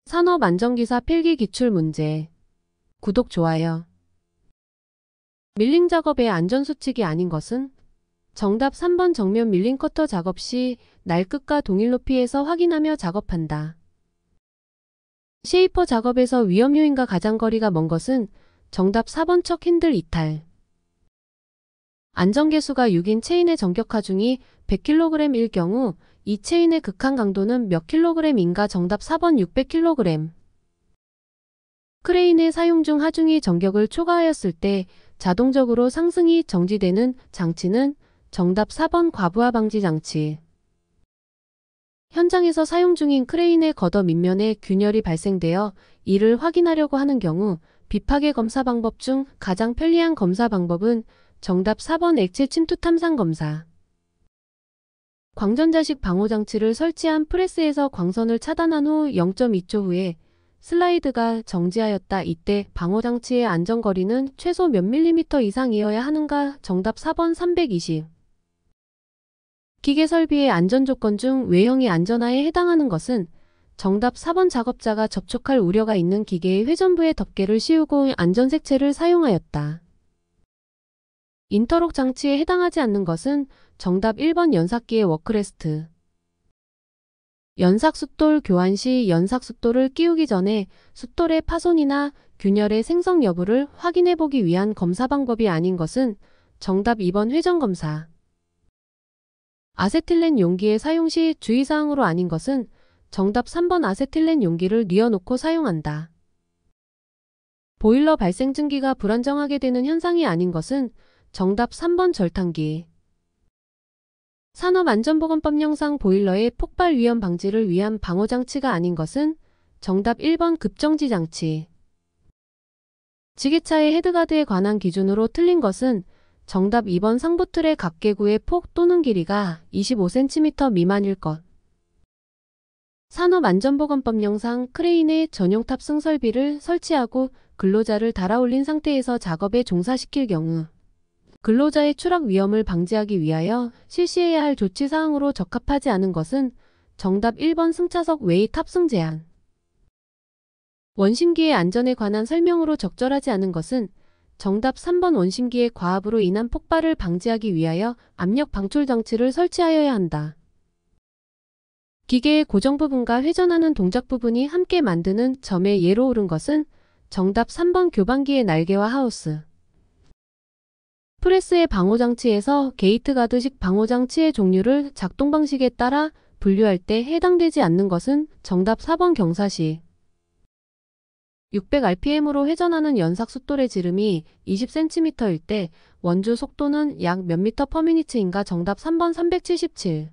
산업안전기사 필기 기출문제. 구독, 좋아요. 밀링 작업의 안전수칙이 아닌 것은? 정답 3번 정면 밀링 커터 작업 시 날 끝과 동일 높이에서 확인하며 작업한다. 쉐이퍼 작업에서 위험 요인과 가장 거리가 먼 것은? 정답 4번 척 핸들 이탈. 안전계수가 6인 체인의 전격 하중이 100kg일 경우 이 체인의 극한 강도는 몇 kg인가? 정답 4번 600kg. 크레인의 사용 중 하중이 전격을 초과하였을 때 자동적으로 상승이 정지되는 장치는? 정답 4번 과부하 방지 장치. 현장에서 사용 중인 크레인의 걷어 밑면에 균열이 발생되어 이를 확인하려고 하는 경우 비파괴 검사 방법 중 가장 편리한 검사 방법은? 정답 4번 액체 침투 탐상 검사. 광전자식 방호장치를 설치한 프레스에서 광선을 차단한 후 0.2초 후에 슬라이드가 정지하였다. 이때 방호장치의 안전거리는 최소 몇 밀리미터 이상이어야 하는가? 정답 4번 320. 기계 설비의 안전조건 중 외형이 안전하에 해당하는 것은? 정답 4번 작업자가 접촉할 우려가 있는 기계의 회전부에 덮개를 씌우고 안전색채를 사용하였다. 인터록 장치에 해당하지 않는 것은? 정답 1번 연삭기의 워크레스트. 연삭 숫돌 교환 시 연삭 숫돌을 끼우기 전에 숫돌의 파손이나 균열의 생성 여부를 확인해보기 위한 검사 방법이 아닌 것은? 정답 2번 회전검사. 아세틸렌 용기의 사용 시 주의사항으로 아닌 것은? 정답 3번 아세틸렌 용기를 뉘어놓고 사용한다. 보일러 발생 증기가 불안정하게 되는 현상이 아닌 것은? 정답 3번 절탄기. 산업안전보건법령상 보일러의 폭발 위험 방지를 위한 방호장치가 아닌 것은? 정답 1번 급정지 장치. 지게차의 헤드가드에 관한 기준으로 틀린 것은? 정답 2번 상부틀의 각개구의 폭 또는 길이가 25cm 미만일 것. 산업안전보건법령상 크레인의 전용 탑승 설비를 설치하고 근로자를 달아올린 상태에서 작업에 종사시킬 경우 근로자의 추락 위험을 방지하기 위하여 실시해야 할 조치사항으로 적합하지 않은 것은? 정답 1번 승차석 외의 탑승 제한. 원심기의 안전에 관한 설명으로 적절하지 않은 것은? 정답 3번 원심기의 과압으로 인한 폭발을 방지하기 위하여 압력 방출 장치를 설치하여야 한다. 기계의 고정 부분과 회전하는 동작 부분이 함께 만드는 점의 예로 옳은 것은? 정답 3번 교반기의 날개와 하우스. 프레스의 방호장치에서 게이트가드식 방호장치의 종류를 작동 방식에 따라 분류할 때 해당되지 않는 것은? 정답 4번 경사시. 600rpm으로 회전하는 연삭 숫돌의 지름이 20cm일 때 원주 속도는 약 몇 미터 퍼 미니츠인가? 정답 3번 377.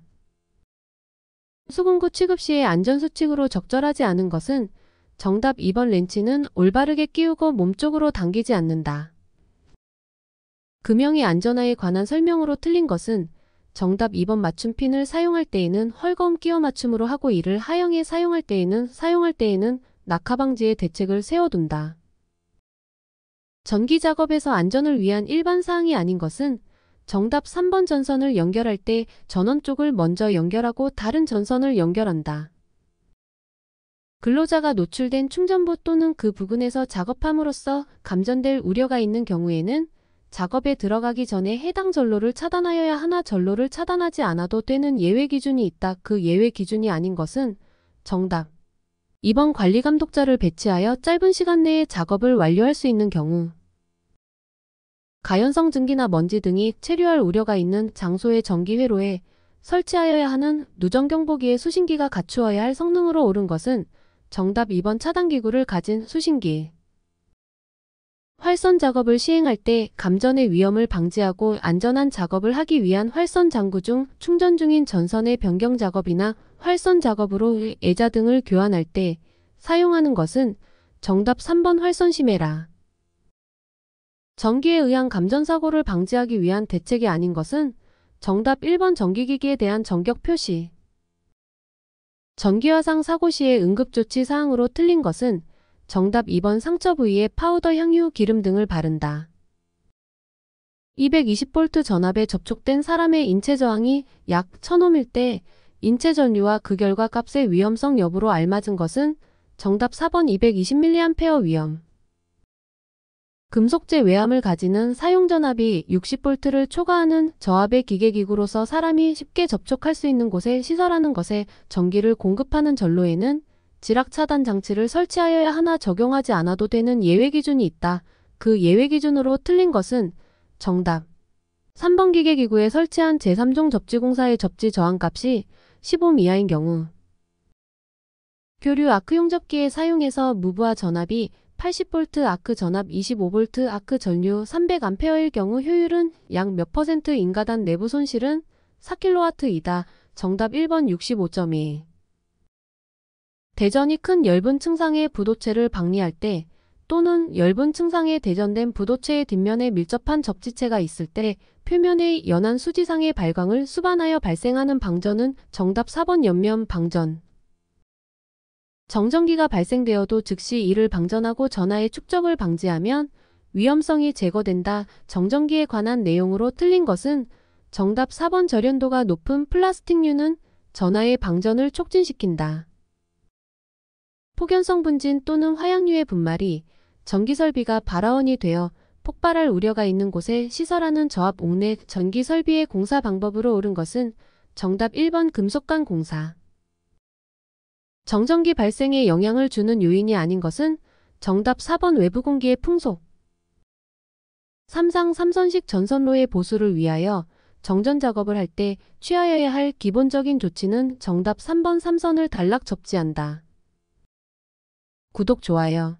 수금구 취급 시의 안전수칙으로 적절하지 않은 것은? 정답 2번 렌치는 올바르게 끼우고 몸쪽으로 당기지 않는다. 금형의 안전화에 관한 설명으로 틀린 것은? 정답 2번 맞춤핀을 사용할 때에는 헐거움 끼워 맞춤으로 하고 이를 하형에 사용할 때에는 낙하 방지의 대책을 세워둔다. 전기 작업에서 안전을 위한 일반 사항이 아닌 것은? 정답 3번 전선을 연결할 때 전원 쪽을 먼저 연결하고 다른 전선을 연결한다. 근로자가 노출된 충전부 또는 그 부근에서 작업함으로써 감전될 우려가 있는 경우에는 작업에 들어가기 전에 해당 전로를 차단하여야 하나 전로를 차단하지 않아도 되는 예외 기준이 있다. 그 예외 기준이 아닌 것은? 정답 2번 관리감독자를 배치하여 짧은 시간 내에 작업을 완료할 수 있는 경우. 가연성 증기나 먼지 등이 체류할 우려가 있는 장소의 전기 회로에 설치하여야 하는 누전경보기의 수신기가 갖추어야 할 성능으로 옳은 것은? 정답 2번 차단기구를 가진 수신기. 활선 작업을 시행할 때 감전의 위험을 방지하고 안전한 작업을 하기 위한 활선 장구 중 충전 중인 전선의 변경 작업이나 활선 작업으로 애자 등을 교환할 때 사용하는 것은? 정답 3번 활선 심해라. 전기에 의한 감전사고를 방지하기 위한 대책이 아닌 것은? 정답 1번 전기기기에 대한 전격 표시. 전기화상 사고 시의 응급조치 사항으로 틀린 것은? 정답 2번 상처 부위에 파우더, 향유, 기름 등을 바른다. 220V 전압에 접촉된 사람의 인체 저항이 약 1000ohm일 때 인체 전류와 그 결과 값의 위험성 여부로 알맞은 것은? 정답 4번 220mA 위험. 금속재 외암을 가지는 사용전압이 60V를 초과하는 저압의 기계기구로서 사람이 쉽게 접촉할 수 있는 곳에 시설하는 것에 전기를 공급하는 전로에는 지락차단 장치를 설치하여야 하나 적용하지 않아도 되는 예외기준이 있다. 그 예외기준으로 틀린 것은 정답 3번 기계기구에 설치한 제3종 접지공사의 접지 저항값이 15옴 이하인 경우. 교류 아크용 접기에 사용해서 무브화 전압이 80V 아크 전압 25V 아크 전류 300A일 경우 효율은 약 몇 퍼센트 인가단 내부 손실은 4kW이다. 정답 1번 65.2. 대전이 큰 엷은 층상의 부도체를 방리할 때 또는 엷은 층상에 대전된 부도체의 뒷면에 밀접한 접지체가 있을 때 표면의 연한 수지상의 발광을 수반하여 발생하는 방전은 정답 4번 연면 방전. 정전기가 발생되어도 즉시 이를 방전하고 전하의 축적을 방지하면 위험성이 제거된다. 정전기에 관한 내용으로 틀린 것은 정답 4번 절연도가 높은 플라스틱류는 전하의 방전을 촉진시킨다. 폭연성 분진 또는 화약류의 분말이 전기설비가 발화원이 되어 폭발할 우려가 있는 곳에 시설하는 저압 옥내 전기설비의 공사 방법으로 옳은 것은 정답 1번 금속관 공사. 정전기 발생에 영향을 주는 요인이 아닌 것은 정답 4번 외부 공기의 풍속. 3상 3선식 전선로의 보수를 위하여 정전 작업을 할 때 취하여야 할 기본적인 조치는 정답 3번 3선을 단락 접지한다. 구독, 좋아요.